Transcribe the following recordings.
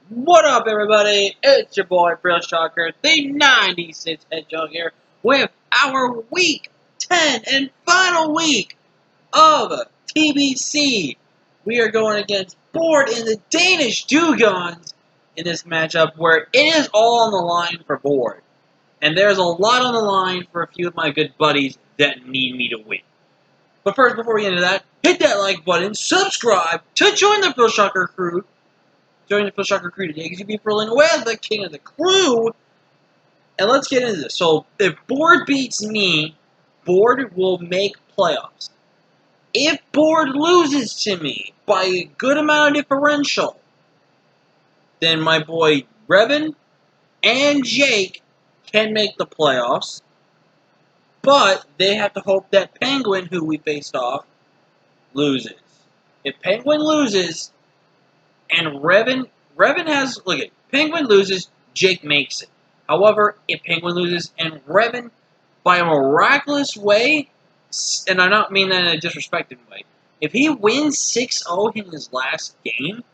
What up, everybody? It's your boy, Real Shocker, the 96 Hedgehog here, with our Week 10 and final week of TBC. We are going against Board and the Danish Dugons in this matchup, where it is all on the line for Board. And there's a lot on the line for a few of my good buddies that need me to win. But first, before we get into that, hit that like button, subscribe to join the Real Shocker crew. Join the Real Shocker crew today because you'll be thrilling with the king of the crew. And let's get into this. So, if Board beats me, Board will make playoffs. If Board loses to me by a good amount of differential, then my boy Revan and Jake can make the playoffs. But they have to hope that Penguin, who we faced off, loses. If Penguin loses, and Revan has, look at, Penguin loses, Jake makes it. However, if Penguin loses and Revan, by a miraculous way, and I don't mean that in a disrespecting way, if he wins 6-0 in his last game,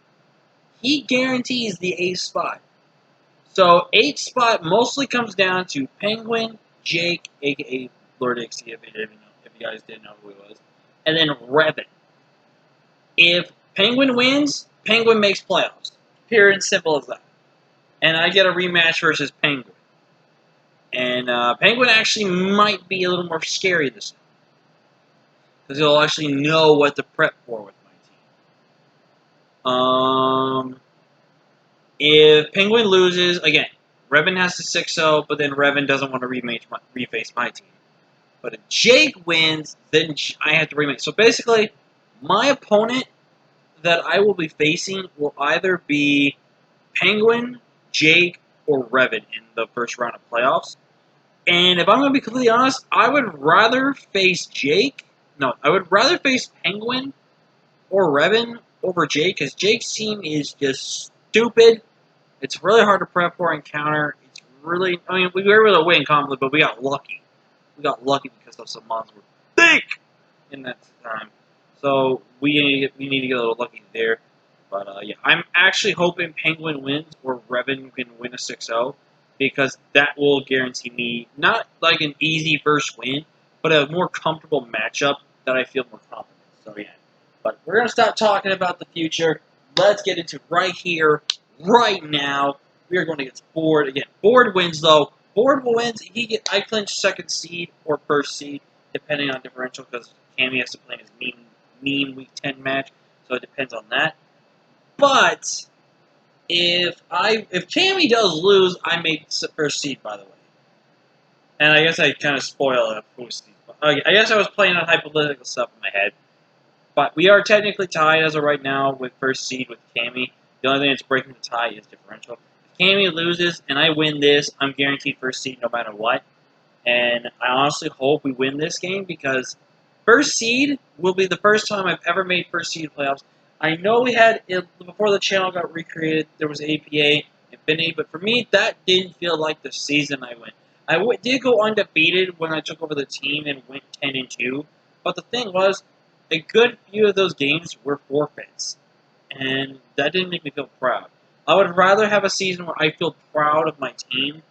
he guarantees the 8th spot. So, 8th spot mostly comes down to Penguin, Jake, a.k.a. Lord Ixie, if you guys didn't know who he was, and then Revan. If Penguin wins, Penguin makes playoffs. Pure and simple as that. And I get a rematch versus Penguin. And Penguin actually might be a little more scary this time. Because he'll actually know what to prep for with my team. If Penguin loses, again, Revan has to 6-0, but then Revan doesn't want to reface my team. But if Jake wins, then I have to rematch. So basically, my opponent that I will be facing will either be Penguin, Jake, or Revan in the first round of playoffs. And if I'm going to be completely honest, I would rather face Jake. No, I would rather face Penguin or Revan over Jake, because Jake's team is just stupid. It's really hard to prep for and counter. It's really, I mean, we were able to win conflict, but we got lucky. We got lucky because of some mods were thick in that time. So we need to get a little lucky there. But yeah, I'm actually hoping Penguin wins or Revan can win a 6-0, because that will guarantee me not like an easy first win, but a more comfortable matchup that I feel more confident. So yeah. But we're gonna stop talking about the future. Let's get into right here, right now. We are going to get Board again. Board wins though. Board will win. I clinch second seed or first seed, depending on differential, because Cammy has to play his mean Week 10 match, so it depends on that. But if Cammy does lose, I make first seed, by the way. And I guess I kind of spoil it first seed. I guess I was playing on hypothetical stuff in my head. But we are technically tied as of right now with first seed with Cammy. The only thing that's breaking the tie is differential. If Cammy loses and I win this, I'm guaranteed first seed no matter what. And I honestly hope we win this game, because first seed will be the first time I've ever made first seed playoffs. I know we had, before the channel got recreated, there was APA, Infinity, but for me, that didn't feel like the season I went. I did go undefeated when I took over the team and went 10-2, but the thing was, a good few of those games were forfeits, and that didn't make me feel proud. I would rather have a season where I feel proud of my team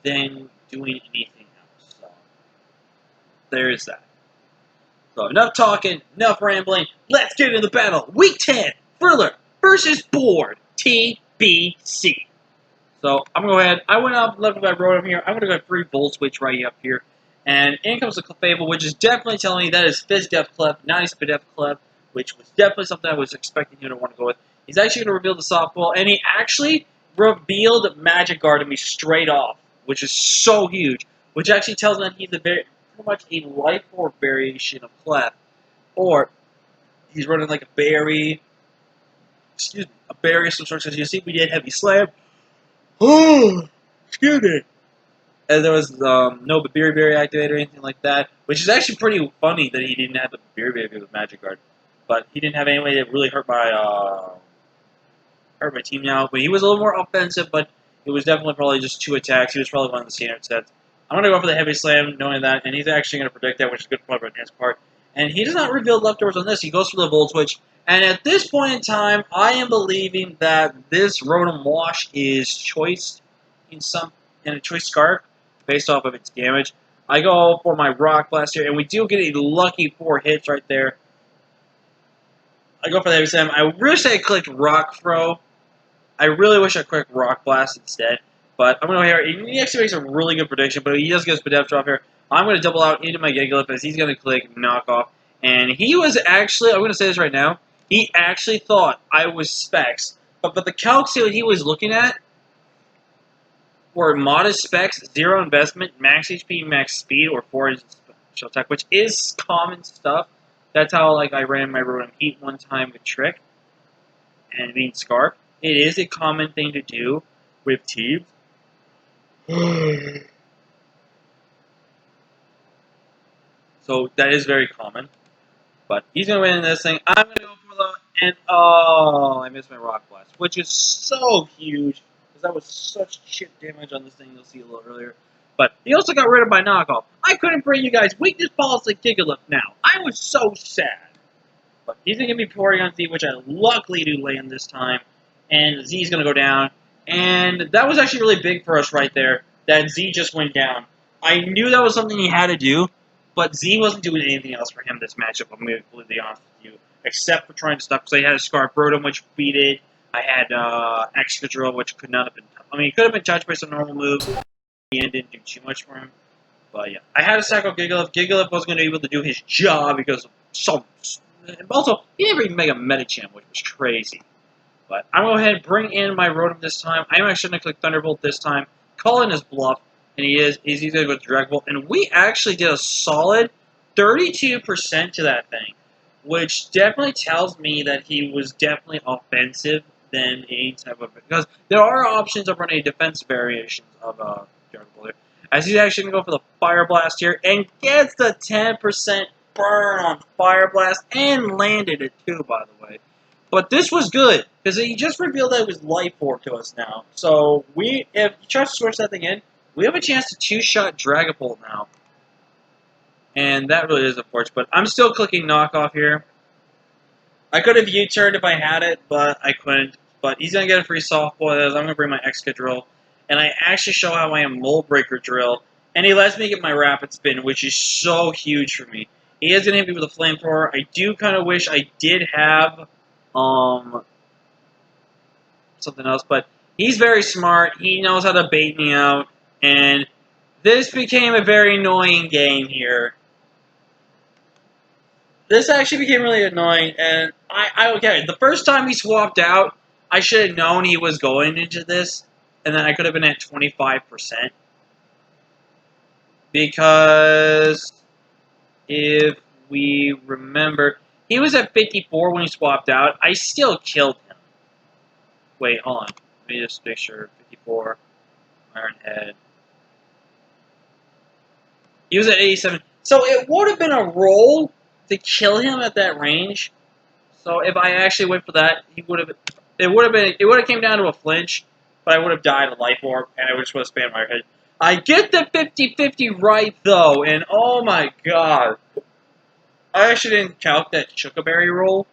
than doing anything else. So, there is that. So, enough talking, enough rambling. Let's get into the battle. Week 10, Thriller versus Board, TBC. So, I'm going to go ahead. I went up, left by ROTOMS here. I'm going to go free Volt Switch right up here. And in comes the Clefable, which is definitely telling me that is Fizz Def Clef, not Spit Def Clef, which was definitely something I was expecting him to want to go with. He's actually going to reveal the softball, and he actually revealed Magic Guard to me straight off, which is so huge, which actually tells me that he's pretty much a Life Orb variation of Clef, or he's running like a berry, a berry of some sort. As you see, we did Heavy Slam. Oh, excuse me. And there was no Berry activator or anything like that, which is actually pretty funny that he didn't have the Berry with Magic Guard. But he didn't have any way to really hurt my team now. But he was a little more offensive, but it was definitely probably just 2 attacks. He was probably one of the standard sets. I'm going to go for the Heavy Slam, knowing that, and he's actually going to predict that, which is good on his part. And he does not reveal leftovers on this. He goes for the Volt Switch, And at this point in time, I am believing that this Rotom Wash is choiced in a choice scarf based off of its damage. I go for my Rock Blast here, and we do get a lucky 4 hits right there. I go for the XM. I wish I clicked Rock Throw. I really wish I clicked Rock Blast instead. But I'm going to go here. He actually makes a really good prediction, but he does get a Spadef drop here. I'm going to double out into my Gigalith as he's going to click Knockoff. And he was actually, I'm going to say this right now, he actually thought I was Specs. But the calcs that he was looking at were modest specs, 0 investment, max HP, max speed, or 4 special attack, which is common stuff. That's how I ran my Rotom Heat one time with Trick and being Scarf. It is a common thing to do with teams. So that is very common. But he's going to win this thing. I'm going to go for the... And, oh, I missed my Rock Blast, which is so huge. Because that was such shit damage on this thing you'll see a little earlier. But he also got rid of my knockoff. I couldn't bring you guys weakness policy Gigalith now. I was so sad. But he's going to give me Porygon Z, which I luckily do land this time. And Z's going to go down. And that was actually really big for us right there. That Z just went down. I knew that was something he had to do. But Z wasn't doing anything else for him this matchup, I'm going to be completely honest with you. Except for trying to stop, because I had a Scarf Rotom, which beat it. I had Excadrill, which could not have been... I mean, it could have been touched by some normal moves. The end didn't do too much for him. But yeah, I had a Sack of Gigalith. Gigalith wasn't going to be able to do his job because of some... Also, he didn't even make a Medicham, which was crazy. But I'm going to go ahead and bring in my Rotom this time. I'm actually going to click Thunderbolt this time. Call in his bluff. And he's going to go to Dragon Ball. And we actually did a solid 32% to that thing. Which definitely tells me that he was definitely offensive than any type of... Because there are options of running defensive variations of Dragon Ball here. As he's actually going to go for the Fire Blast here. And gets the 10% burn on Fire Blast. And landed it too, by the way. But this was good. Because he just revealed that it was Life Orb to us now. So if you try to switch that thing in, we have a chance to two-shot Dragapult now. And that really is unfortunate. But I'm still clicking Knockoff here. I could have U-turned if I had it, but I couldn't. But he's going to get a free softball. I'm going to bring my Excadrill. And I actually show how I am Mold Breaker Drill. And he lets me get my Rapid Spin, which is so huge for me. He is going to hit me with a Flamethrower. I do kind of wish I did have something else. But he's very smart. He knows how to bait me out. And this became a very annoying game here. This actually became really annoying, and okay, the first time he swapped out, I should have known he was going into this, and then I could have been at 25%. Because if we remember, he was at 54 when he swapped out. I still killed him. Wait, hold on. Let me just make sure. 54, Iron Head. He was at 87. So it would have been a roll to kill him at that range. So if I actually went for that, he would have. It would have came down to a flinch, but I would have died a Life Orb, and I would just spam my head. I get the 50-50 right though, and oh my god, I actually didn't count that Shuckaberry roll.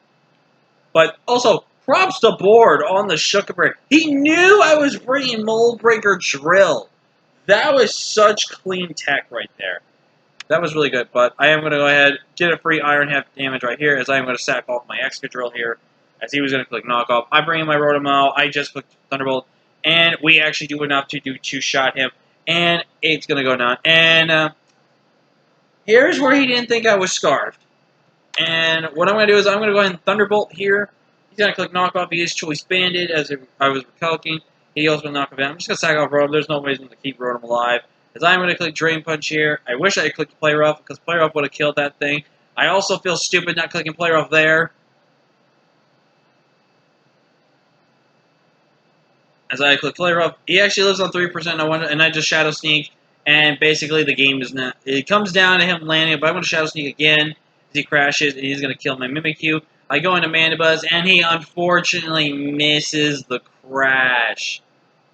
But also, props to Board on the Shuckaberry. He knew I was bringing Mold Breaker Drill. That was such clean tech right there. That was really good, but I am going to go ahead, get a free Iron Head damage right here, as I am going to sack off my Excadrill here, as he was going to click Knockoff. I bring in my Rotom out, I just clicked Thunderbolt, and we actually do enough to do two-shot him, and it's going to go down. And here's where he didn't think I was Scarfed. And what I'm going to do is I'm going to go ahead and Thunderbolt here. He's going to click Knockoff. He is Choice Banded, as I was recalculating. He also will knock him down. I'm just going to sack off Rotom. There's no reason to keep Rotom alive. As I'm going to click Drain Punch here. I wish I had clicked Play Rough, because Play Rough would have killed that thing. I also feel stupid not clicking Play Rough there. As I click Play Rough, he actually lives on 3%, and I just Shadow Sneak, and basically the game is not... It comes down to him landing, but I'm going to Shadow Sneak again, as he crashes, and he's going to kill my Mimikyu. I go into Mandibuzz, and he unfortunately misses the crash,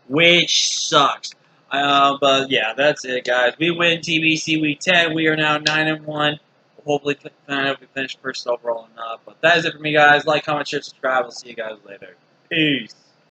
which sucks. But yeah, that's it, guys. We win TBC Week 10. We are now 9-1. hopefully tonight we finish first overall or not. But that is it for me, guys. Like, comment, share, subscribe. I'll see you guys later. Peace.